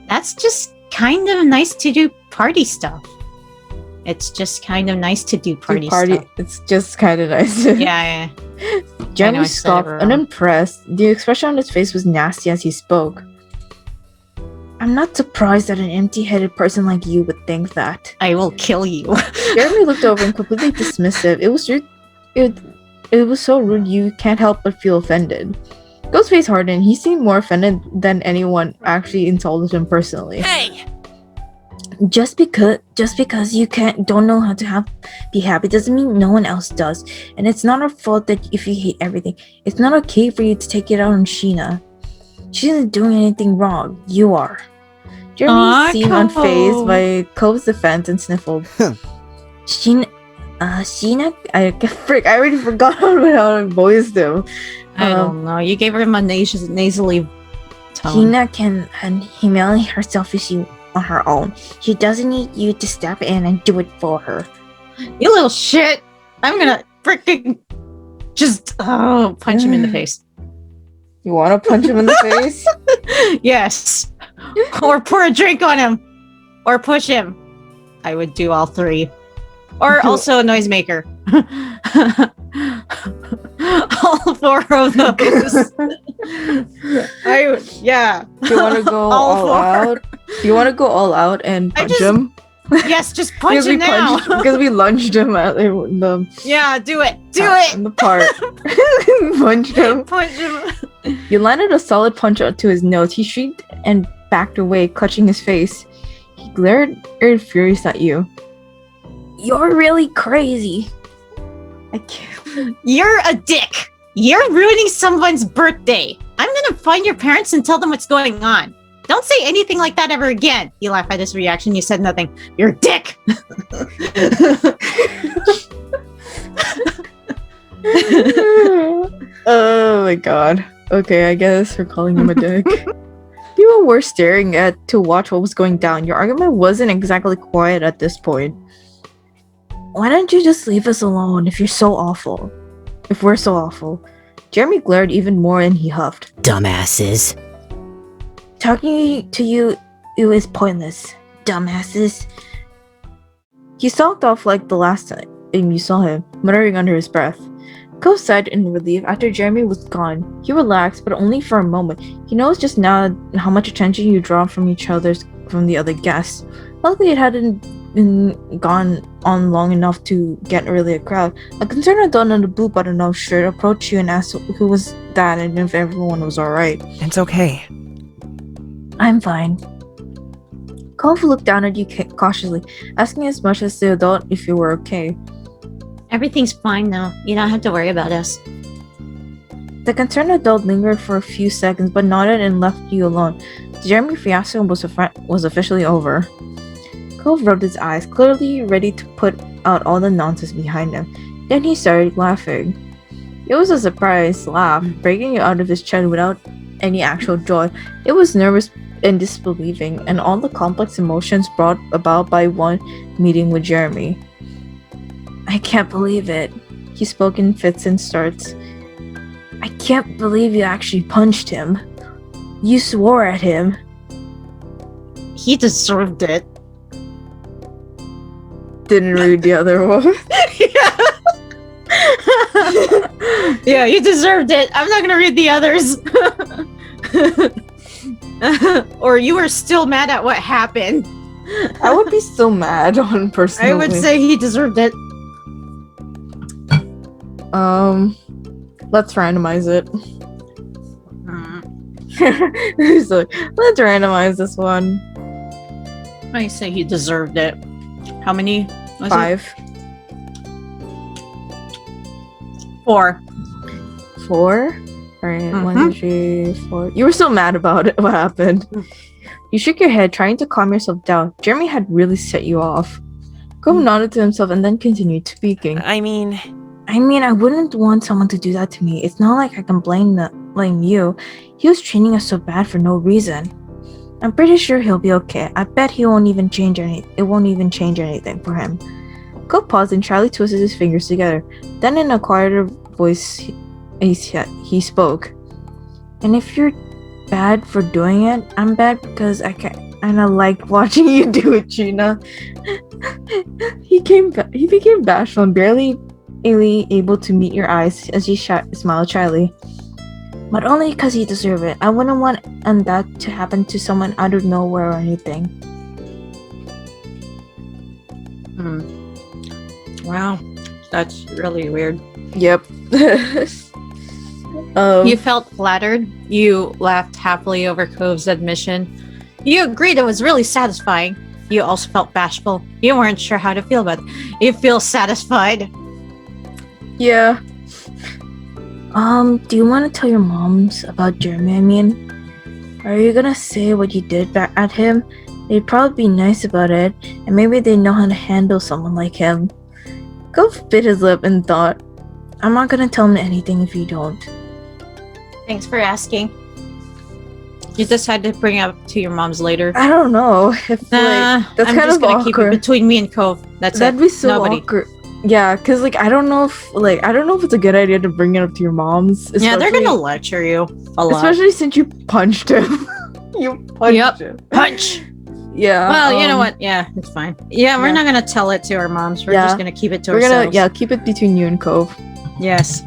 That's just kind of nice to do party stuff. It's just kind of nice to do party stuff. It's just kind of nice. Yeah. Jeremy scoffed, unimpressed. The expression on his face was nasty as he spoke. I'm not surprised that an empty-headed person like you would think that. I will kill you. Jeremy looked over and completely dismissive. It was rude. It was so rude you can't help but feel offended. Ghost's face hardened. He seemed more offended than anyone actually insulted him personally. Hey! Just because you don't know how to be happy doesn't mean no one else does. And it's not our fault that if you hate everything. It's not okay for you to take it out on Sheena. She isn't doing anything wrong. You are. Jeremy seemed unfazed by Cove's defense and sniffled. Sheena, I already forgot how I voiced him. I don't know. You gave her a nasally tone. Sheena can humiliate herself if she on her own. She doesn't need you to step in and do it for her. You little shit! I'm gonna freaking just punch him in the face. You want to punch him in the face? Yes. Or pour a drink on him. Or push him. I would do all 3. Or also a noisemaker. All 4 of those. Yeah. Do you want to go all out? Do you want to go all out and punch him? Yes, just punch him now. Because we lunged him at the Yeah, do it. Do it. in the park. Punched him. Punch him. You landed a solid punch to his nose. He shrieked and backed away, clutching his face. He glared furious at you. You're really crazy. I can't. You're a dick. You're ruining someone's birthday. I'm gonna find your parents and tell them what's going on. Don't say anything like that ever again. You laugh at his reaction. You said nothing. You're a dick. Oh my god. Okay, I guess we're calling him a dick. People were staring to watch what was going down. Your argument wasn't exactly quiet at this point. Why don't you just leave us alone if you're so awful? If we're so awful. Jeremy glared even more and he huffed. Dumbasses. Talking to you is pointless, dumbasses. He stalked off like the last time you saw him, muttering under his breath. Cove sighed in relief after Jeremy was gone. He relaxed, but only for a moment. He knows just now how much attention you draw from the other guests. Luckily, it hadn't been gone on long enough to get really a crowd. A concerned adult in a blue button-up shirt approached you and asked who was that and if everyone was alright. It's okay. I'm fine. Cove looked down at you cautiously, asking as much as the adult if you were okay. Everything's fine now. You don't have to worry about us. The concerned adult lingered for a few seconds but nodded and left you alone. The Jeremy fiasco was officially over. Cove rubbed his eyes, clearly ready to put out all the nonsense behind him. Then he started laughing. It was a surprise laugh, breaking you out of his chest without any actual joy. It was nervous and disbelieving, and all the complex emotions brought about by one meeting with Jeremy. I can't believe it. He spoke in fits and starts. I can't believe you actually punched him. You swore at him. He deserved it. Didn't read the other one. Yeah, you deserved it. I'm not gonna read the others. Or you were still mad at what happened. I would be so mad on personally. I would say he deserved it. Let's randomize it. He's like, let's randomize this one. I say he deserved it. How many? Was 5. it? 4. 4? Alright, 1, 2, 3, 4. You were so mad about it. What happened? You shook your head, trying to calm yourself down. Jeremy had really set you off. Cove nodded to himself and then continued speaking. I mean, I wouldn't want someone to do that to me. It's not like I can blame you. He was treating us so bad for no reason. I'm pretty sure he'll be okay. I bet he won't even change it won't even change anything for him. Cove paused and Charlie twisted his fingers together. Then in a quieter voice, he spoke. And if you're bad for doing it, I'm bad because I kinda like watching you do it, Gina. He became bashful and barely able to meet your eyes as he smiled shyly. But only because he deserved it. I wouldn't want that to happen to someone out of nowhere or anything. Wow, that's really weird. Yep. You felt flattered. You laughed happily over Cove's admission. You agreed it was really satisfying. You also felt bashful. You weren't sure how to feel about it. You feel satisfied. Yeah. Do you want to tell your moms about Jeremy? Are you gonna say what you did back at him? They'd probably be nice about it, and maybe they know how to handle someone like him. Cove bit his lip and thought, I'm not gonna tell him anything if you don't. Thanks for asking. You decided to bring it up to your moms later. I don't know. If, that's I'm kind just of gonna awkward. keep it between me and Cove. That'd be so Nobody. awkward. Yeah, because I don't know if it's a good idea to bring it up to your moms. Yeah, they're gonna lecture you a lot. Especially since you punched him. You punched him. Punch! Yeah. Well, you know what? Yeah, it's fine. Yeah, we're not gonna tell it to our moms. We're just gonna keep it to ourselves. Keep it between you and Cove. Yes.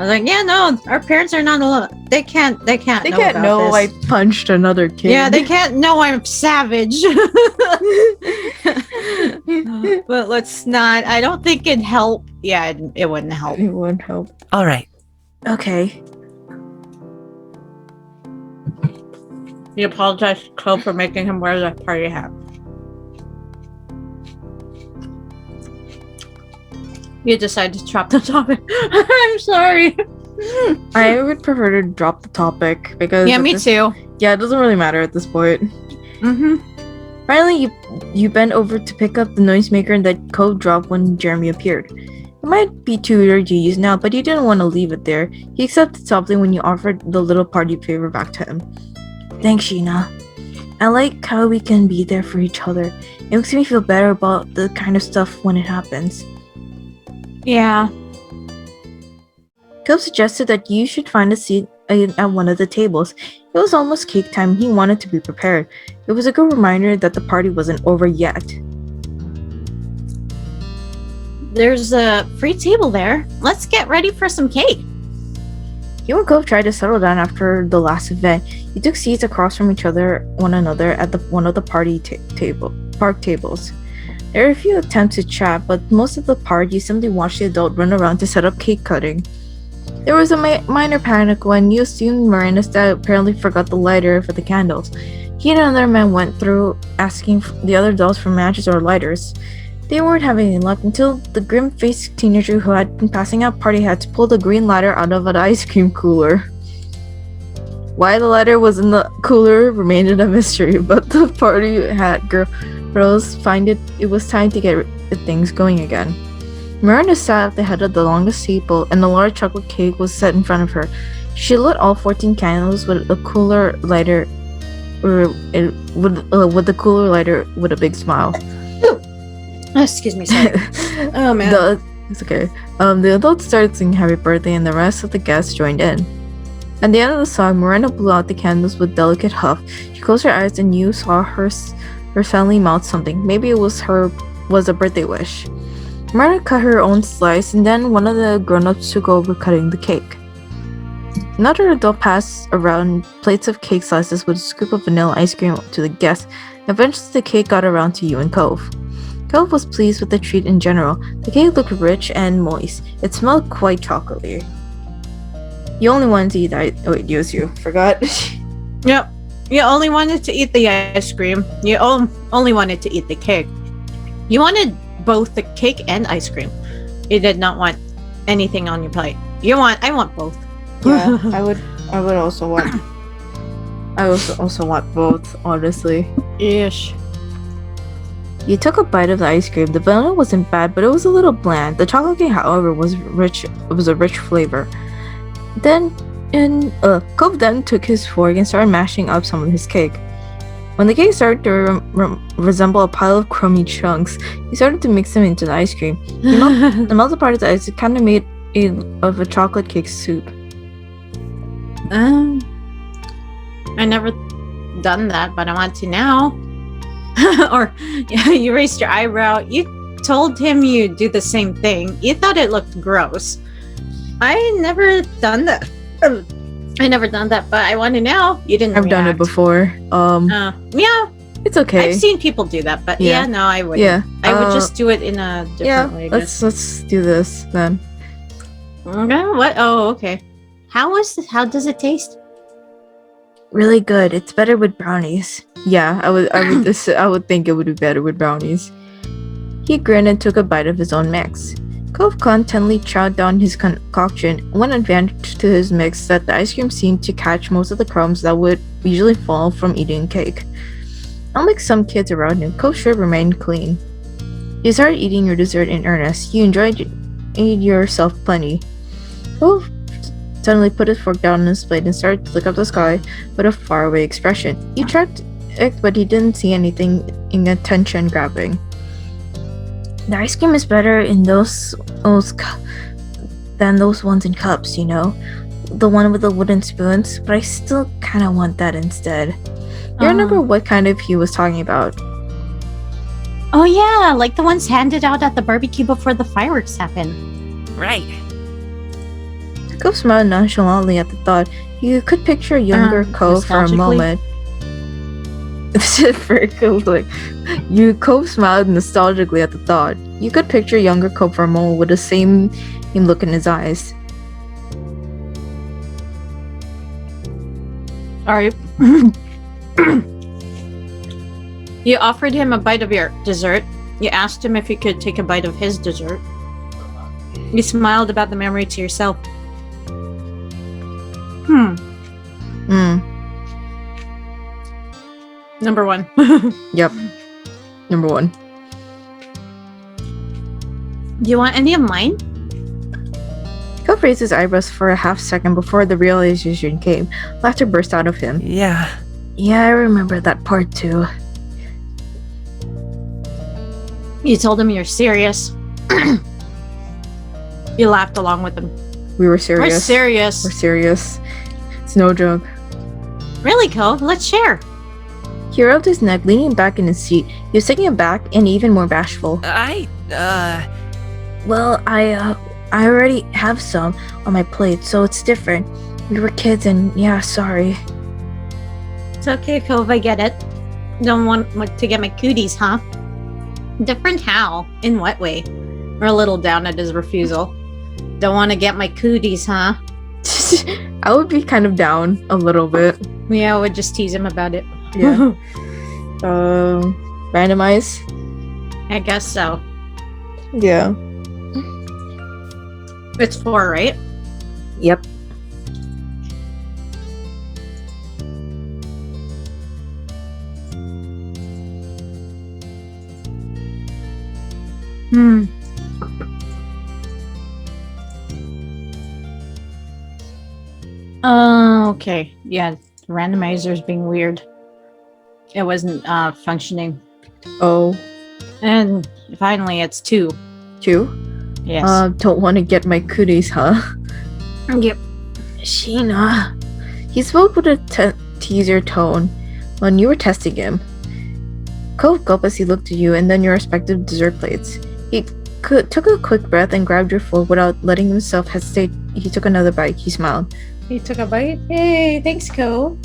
was like, yeah, no, our parents are not allowed. They can't They know can't about know I this. punched another kid. Yeah, they can't know I'm savage. But let's not. I don't think it'd help. Yeah, it wouldn't help. It won't help. All right. Okay. You apologize to Cole for making him wear the party hat. You decide to drop the topic. I'm sorry. I would prefer to drop the topic because Yeah, me too. Yeah, it doesn't really matter at this point. Mm-hmm. Finally, you bent over to pick up the noisemaker and that code dropped when Jeremy appeared. It might be too weird to use now, but you didn't want to leave it there. He accepted softly when you offered the little party favor back to him. Thanks, Sheena. I like how we can be there for each other. It makes me feel better about the kind of stuff when it happens. Yeah. Cove suggested that you should find a seat at one of the tables. It was almost cake time. He wanted to be prepared. It was a good reminder that the party wasn't over yet. There's a free table there. Let's get ready for some cake. You and Cove tried to settle down after the last event. You took seats across from one another at one of the park tables. There were a few attempts to chat, but most of the party simply watched the adult run around to set up cake cutting. There was a minor panic when you assumed Miranda's dad apparently forgot the lighter for the candles. He and another man went through asking the other adults for matches or lighters. They weren't having any luck until the grim-faced teenager who had been passing out party hats pulled a green lighter out of an ice cream cooler. Why the lighter was in the cooler remained a mystery, but the party hat girls find it was time to get things going again. Miranda sat at the head of the longest table, and a large chocolate cake was set in front of her. She lit all 14 candles with a cooler lighter, with a big smile. Excuse me, sorry. Oh man. It's okay. The adults started singing Happy Birthday, and the rest of the guests joined in. At the end of the song, Miranda blew out the candles with delicate huff. She closed her eyes, and you saw her suddenly mouth something. Maybe it was a birthday wish. Miranda cut her own slice, and then one of the grown-ups took over cutting the cake. Another adult passed around plates of cake slices with a scoop of vanilla ice cream to the guests. Eventually, the cake got around to you and Cove. Cove was pleased with the treat in general. The cake looked rich and moist. It smelled quite chocolatey. You only wanted to eat you forgot. Yep. You only wanted to eat the ice cream. You only wanted to eat the cake. You wanted both the cake and ice cream. You did not want anything on your plate. I want both. Yeah, I would also want. I also want both, honestly. Ish. You took a bite of the ice cream. The vanilla wasn't bad, but it was a little bland. The chocolate cake, however, was rich. It was a rich flavor. Cove then took his fork and started mashing up some of his cake. When the cake started to resemble a pile of crummy chunks, he started to mix them into the ice cream. The melted part of the ice kind of made of a chocolate cake soup. I never done that, but I want to now. Or you raised your eyebrow. You told him you'd do the same thing. You thought it looked gross. I never done that. But I want to now. You didn't. I've done it before. Yeah. It's okay. I've seen people do that, but yeah, no, I wouldn't. Yeah. I would just do it in a different way. Let's do this then. Okay. What? Oh, okay. How does it taste? Really good. It's better with brownies. Yeah, I would think it would be better with brownies. He grinned and took a bite of his own mix. Cove contentedly chowed down his concoction. One advantage to his mix that the ice cream seemed to catch most of the crumbs that would usually fall from eating cake. Unlike some kids around him, Cove's shirt remained clean. You started eating your dessert in earnest. You enjoyed yourself plenty. Cove suddenly put his fork down on his plate and started to look up the sky with a faraway expression. You checked it, but he didn't see anything in attention-grabbing. The ice cream is better in those than those ones in cups, you know? The one with the wooden spoons, but I still kind of want that instead. You remember what kind of he was talking about? Oh yeah, like the ones handed out at the barbecue before the fireworks happened. Right. Cove smiled nonchalantly at the thought. You could picture younger Cove for a nostalgically? moment. Cove smiled nostalgically at the thought. You could picture younger Cove for a moment with the same look in his eyes. Sorry. You offered him a bite of your dessert. You asked him if you could take a bite of his dessert. You smiled about the memory to yourself. Number 1. Yep. Number 1. Do you want any of mine? Cove raised his eyebrows for a half second before the realization came. Laughter burst out of him. Yeah. Yeah, I remember that part too. You told him you're serious. You laughed along with him. We were serious. We're serious. We're serious. It's no joke. Really, Cove? Let's share. He rubbed his neck, leaning back in his seat. He was taken aback and even more bashful. Well, I already have some on my plate, so it's different. We were kids and yeah, sorry. It's okay, Cove, I get it. Don't want to get my cooties, huh? Different how? In what way? We're a little down at his refusal. Don't want to get my cooties, huh? I would be kind of down a little bit. Yeah, I would just tease him about it. Yeah. Randomize? I guess so. Yeah. It's 4, right? Yep. Okay. Yeah, the randomizer's being weird. It wasn't functioning. Oh. And finally, it's 2. 2? Yes. Don't want to get my cooties, huh? Yep. Sheena. He spoke with a teaser tone when you were testing him. Cove gulped as he looked at you and then your respective dessert plates. He took a quick breath and grabbed your food without letting himself hesitate. He took another bite. He smiled. He took a bite. Hey, thanks, Cove.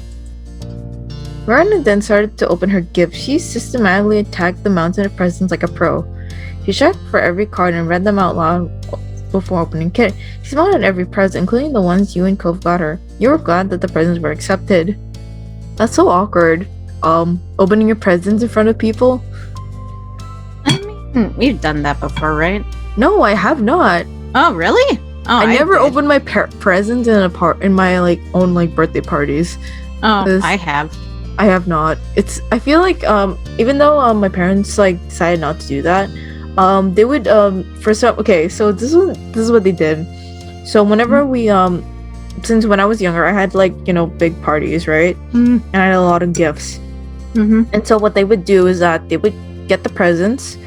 Miranda then started to open her gifts. She systematically attacked the mountain of presents like a pro. She checked for every card and read them out loud before opening it. She smiled at every present, including the ones you and Cove got her. You were glad that the presents were accepted. That's so awkward. Opening your presents in front of people? I mean, we've done that before, right? No, I have not. Oh, really? Oh, I never did. opened my presents in my own birthday parties. Oh, I have. I have not. I feel like even though my parents decided not to do that, they would for some okay, so this is what they did. So whenever we since when I was younger, I had big parties, right? Mm-hmm. And I had a lot of gifts. Mm-hmm. And so what they would do is that they would get the presents,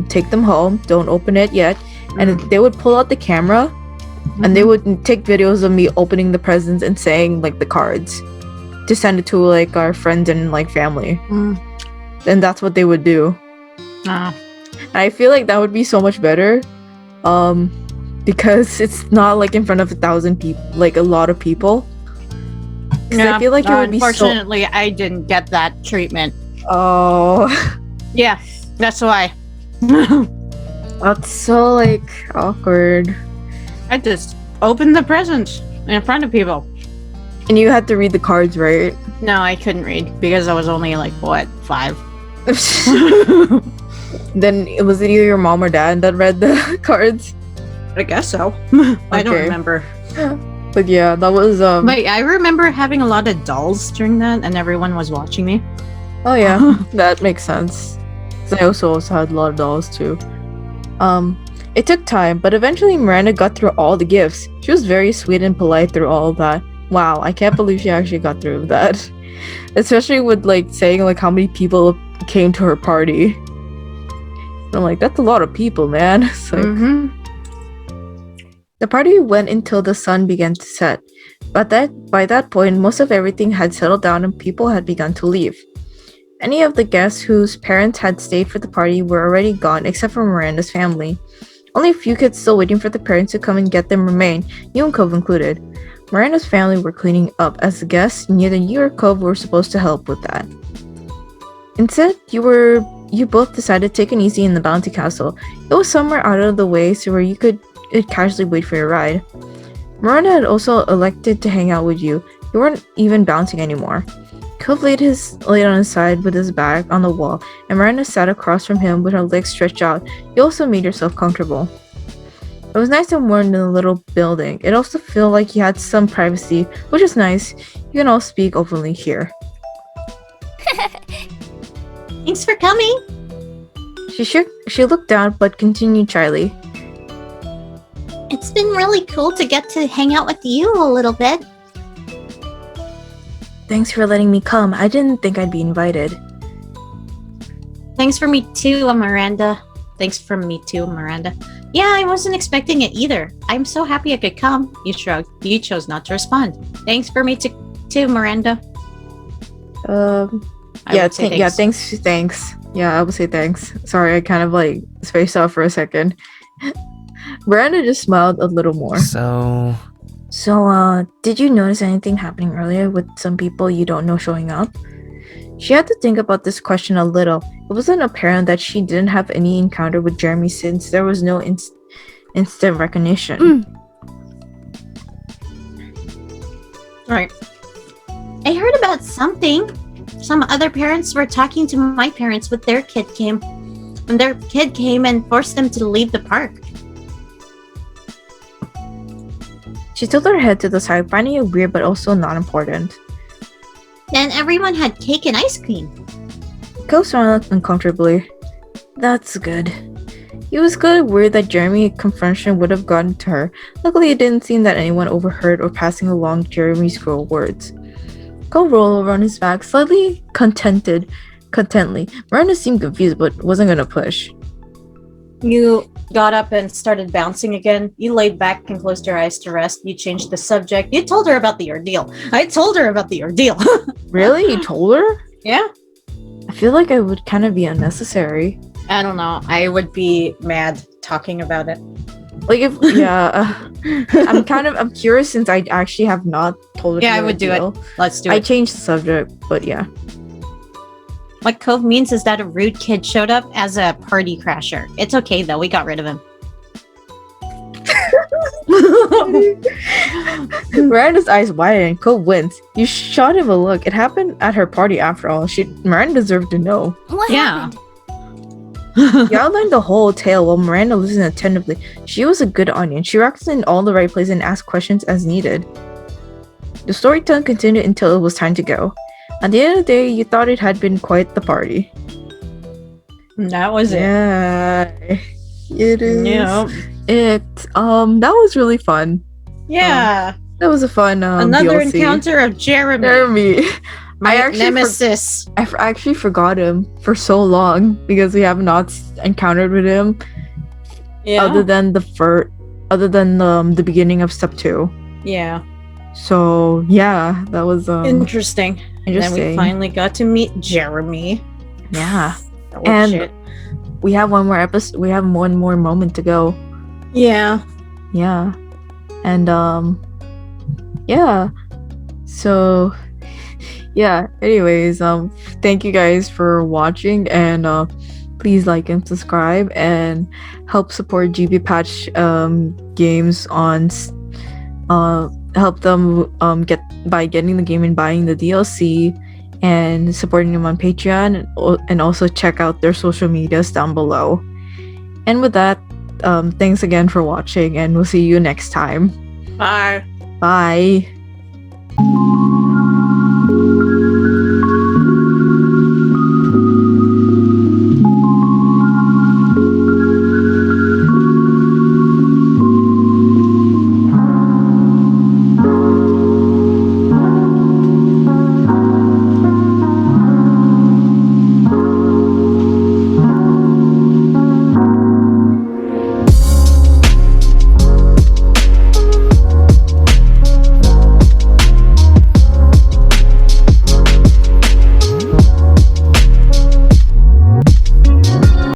take them home, don't open it yet, and they would pull out the camera and they would take videos of me opening the presents and saying the cards to send it to our friends and family. And that's what they would do. And I feel like that would be so much better because it's not in front of 1,000 people, a lot of people. Yeah, I feel like it would be so... Unfortunately, I didn't get that treatment. Oh. Yeah, that's why. That's so awkward. I just opened the presents in front of people. And you had to read the cards, right? No, I couldn't read because I was only 5. Then was it either your mom or dad that read the cards? I guess so. I don't remember. But yeah, that was Wait, I remember having a lot of dolls during that and everyone was watching me. Oh yeah, that makes sense. 'Cause I also had a lot of dolls too. It took time, but eventually Miranda got through all the gifts. She was very sweet and polite through all of that. Wow, I can't believe she actually got through that. Especially with saying how many people came to her party. I'm that's a lot of people, man. It's The party went until the sun began to set. But by that point, most of everything had settled down and people had begun to leave. Any of the guests whose parents had stayed for the party were already gone except for Miranda's family. Only a few kids still waiting for the parents to come and get them remained, you and Cove included. Miranda's family were cleaning up as the guests, and neither you or Cove were supposed to help with that. Instead, you both decided to take it easy in the Bouncy Castle. It was somewhere out of the way so where you could casually wait for your ride. Miranda had also elected to hang out with you. You weren't even bouncing anymore. Cove laid on his side with his back on the wall, and Miranda sat across from him with her legs stretched out. You also made yourself comfortable. It was nice and warm in the little building. It also felt like you had some privacy, which is nice. You can all speak openly here. Thanks for coming. She looked down but continued shyly. It's been really cool to get to hang out with you a little bit. Thanks for letting me come. I didn't think I'd be invited. Thanks for me too, Miranda. Yeah, I wasn't expecting it either. I'm so happy I could come. You shrugged. You chose not to respond. Thanks for me too, Miranda. Thanks. Yeah, I would say thanks. Sorry, I kind of spaced out for a second. Miranda just smiled a little more. So, did you notice anything happening earlier with some people you don't know showing up? She had to think about this question a little. It wasn't apparent that she didn't have any encounter with Jeremy since there was no instant recognition. Right. I heard about something. Some other parents were talking to my parents when their kid came. When their kid came and forced them to leave the park. She tilted her head to the side, finding it weird but also not important. Then everyone had cake and ice cream. Cove smiled uncomfortably. That's good. It was kind of weird that Jeremy's confrontation would have gotten to her. Luckily, it didn't seem that anyone overheard or passing along Jeremy's cruel words. Cove rolled over on his back, slightly contently. Miranda seemed confused but wasn't gonna push. You got up and started bouncing again. You laid back and closed your eyes to rest. You changed the subject. You told her about the ordeal. I told her about the ordeal. Really? You told her? Yeah. I feel like it would kind of be unnecessary. I don't know. I would be mad talking about it. I'm curious since I actually have not told her. Yeah, I would do it. Let's do it. I changed the subject, but yeah. What Cove means is that a rude kid showed up as a party crasher. It's okay though, we got rid of him. Miranda's eyes widened and Cove winced. You shot him a look. It happened at her party after all. Miranda deserved to know. What happened? You outlined the whole tale while Miranda listened attentively. She was a good audience. She reacted in all the right places and asked questions as needed. The storytelling continued until it was time to go. At the end of the day, you thought it had been quite the party. That was it. Yeah, it is. Yeah. That was really fun. Yeah. That was a fun Another DLC. encounter of Jeremy. My nemesis. I actually forgot him for so long because we have not encountered with him. Yeah. Other than the beginning of step 2. Yeah. So yeah, that was interesting. And then we finally got to meet Jeremy. Yeah. Oh, and shit. we have one more episode. We have one more moment to go. Yeah. Yeah. And yeah. So yeah. Anyways, thank you guys for watching, and please like and subscribe and help support GB Patch games on help them get by getting the game and buying the DLC and supporting them on Patreon, and also check out their social medias down below. And with that, thanks again for watching, and we'll see you next time. Bye. Bye.